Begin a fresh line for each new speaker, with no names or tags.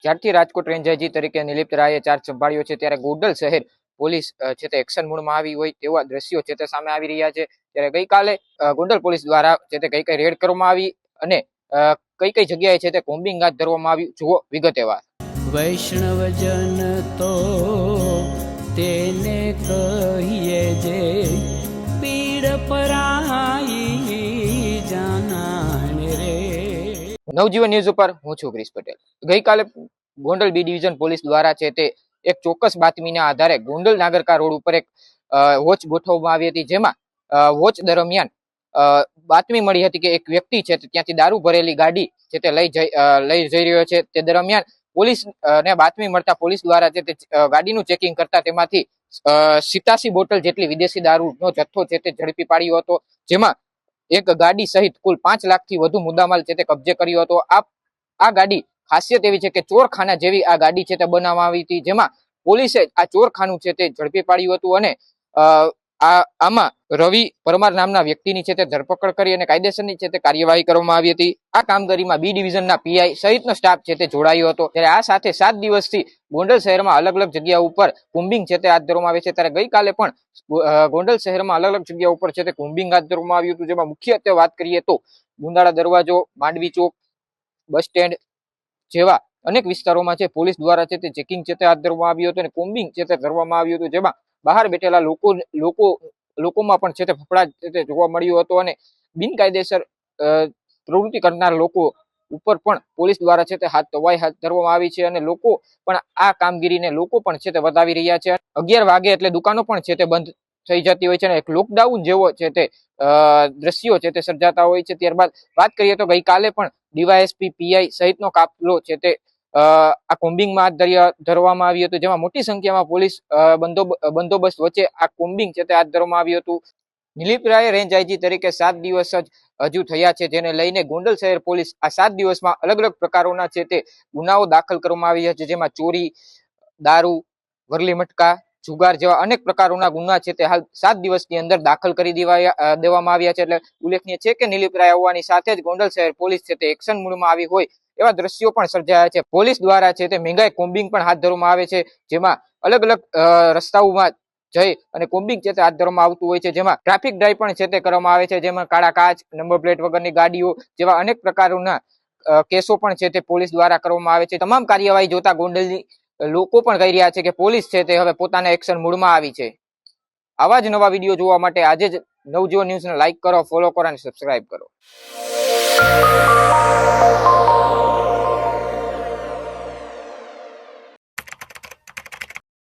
જ્યારથી Rajkot range IG તરીકે નિલિપ્ત રાયે ચાર્જ સંભાળ્યો છે ત્યારે ગોંડલ શહેર પોલીસ છે તે એક્શન મોડમાં આવી હોય તેવા દ્રશ્યો છે તે સામે આવી રહ્યા છે। ત્યારે ગઈકાલે ગોંડલ પોલીસ દ્વારા છે તે કઈ રેડ કરવામાં આવી અને કઈ જગ્યાએ છે તે કોમ્બિંગ હાથ ધરવામાં આવ્યું, જુઓ વિગતે વાત।
વૈષ્ણવજન તો તેને કહીએ જે પીડ પરાઈ જાનાને રે।
નવજીવન ન્યૂઝ ઉપર હું છું ક્રિશ પટેલ। ગઈકાલે ગોંડલ બી ડિવિઝન પોલીસ દ્વારા છે તે એક ચોક્કસ બાતમીના આધારે ગોંડલ નાગરકા રોડ ઉપર એક વોચ ગોઠવવામાં આવી હતી, જેમાં વોચ દરમિયાન બાતમી મળી હતી કે એક વ્યક્તિ છે ત્યાંથી દારૂ ભરેલી ગાડી છે તે લઈ જઈ રહ્યો છે। તે દરમિયાન પોલીસ ને બાતમી મળતા પોલીસ દ્વારા છે તે ગાડીનું ચેકિંગ કરતા તેમાંથી 87 બોટલ જેટલી વિદેશી દારૂનો જથ્થો છે તે ઝડપી પાડ્યો હતો, જેમાં એક ગાડી સહિત કુલ 5 લાખથી વધુ મુદ્દામાલ છે તે કબજે કર્યો હતો। આ ગાડી ખાસિયત એવી છે કે ચોરખાના જેવી આ ગાડી છે તે બનાવવામાં આવી હતી, જેમાં પોલીસે આ ચોરખાનું છે તે ઝડપી પાડ્યું હતું અને આમાં રવિ પરમાર નામના વ્યક્તિની છે તે ધરપકડ કરી અને કાયદેસરની છે તે કાર્યવાહી કરવામાં આવી હતી। આ કામગીરીમાં બી ડિવિઝનના પીઆઈ સહિતનો સ્ટાફ છે તે જોડાયો હતો। ત્યારે આ સાથે 7 દિવસથી ગોંડલ શહેરમાં અલગ અલગ જગ્યા ઉપર કોમ્બિંગ છે તે હાથ ધરવામાં આવે છે। ત્યારે ગઈકાલે પણ ગોંડલ શહેરમાં અલગ અલગ જગ્યા ઉપર છે તે કોમ્બિંગ હાથ ધરવામાં આવ્યું હતું, જેમાં મુખ્યત્વે વાત કરીએ તો ગુંદાળા દરવાજો, માંડવી ચોક, બસ સ્ટેન્ડ જેવા અનેક વિસ્તારોમાં છે પોલીસ દ્વારા છે તે ચેકિંગ છે તે હાથ ધરવામાં આવ્યું હતું અને કોમ્બિંગ છે તે કરવામાં આવ્યું હતું, જેમાં બહાર બેઠેલા લોકોમાં પણ છે તે ફફડાટ છે તે જોવા મળ્યો હતો અને બિનકાયદેસર પ્રવૃત્તિ કરનાર લોકો ઉપર પણ પોલીસ દ્વારા છે તે તવાઈ હાથ ધરવામાં આવી છે અને લોકો પણ આ કામગીરીને લોકો પણ છે તે વધાવી રહ્યા છે। 11 વાગે એટલે દુકાનો પણ છે તે બંધ થઈ જતી હોય છે અને એક લોકડાઉન જેવો છે તે દ્રશ્યો છે તે સર્જાતા હોય છે। ત્યારબાદ વાત કરીએ તો ગઈકાલે પણ ડીવાયએસપી, પીઆઈ સહિતનો કાફલો છે તે આ કોમ્બિંગમાં ધરવામાં આવ્યું હતું, જેમાં મોટી સંખ્યામાં પોલીસ બંદોબસ્ત વચ્ચે આ કોમ્બિંગ છે તે હાથ ધરવામાં આવ્યું હતું। નિલિપ્ત રાય રેન્જ આઈજી તરીકે 7 દિવસ જ હજુ થયા છે, જેને લઈને ગોંડલ શહેર પોલીસ આ 7 દિવસમાં અલગ અલગ પ્રકારોના છે તે ગુનાઓ દાખલ કરવામાં આવ્યા છે, જેમાં ચોરી, દારૂ, વરલી મટકા, જુગાર જેવા અનેક પ્રકારોના ગુના છે તે હાલ 7 દિવસની અંદર દાખલ કરી દેવામાં આવ્યા છે। એટલે ઉલ્લેખનીય છે કે નિલિપ્ત રાય આવવાની સાથે જ ગોંડલ શહેર પોલીસ છે તે એક્શન મોડમાં આવી હોય એવા દ્રશ્યો પણ સર્જાયા છે। પોલીસ દ્વારા છે તે મેગાઈ કોમ્બિંગ પણ હાથ ધરવામાં આવે છે, જેમાં અલગ અલગ રસ્તાઓમાં જઈ અને કોમ્બિંગ છે તે હાથ ધરવામાં આવતું હોય છે, જેમાં ટ્રાફિક ડ્રાઈવ પણ છે તે કરવામાં આવે છે, જેમાં કાળા કાચ, નંબર પ્લેટ વગરની ગાડીઓ જેવા અનેક પ્રકારોના કેસો પણ છે તે પોલીસ દ્વારા કરવામાં આવે છે। તમામ કાર્યવાહી જોતા ગોંડલની લોકો પણ કહી રહ્યા છે કે પોલીસ છે તે હવે પોતાના એક્શન મોડમાં આવી છે। આવા જ નવા વિડીયો જોવા માટે આજે જ નવજીવન ન્યૂઝને લાઈક કરો, ફોલો કરો અને સબસ્ક્રાઇબ કરો।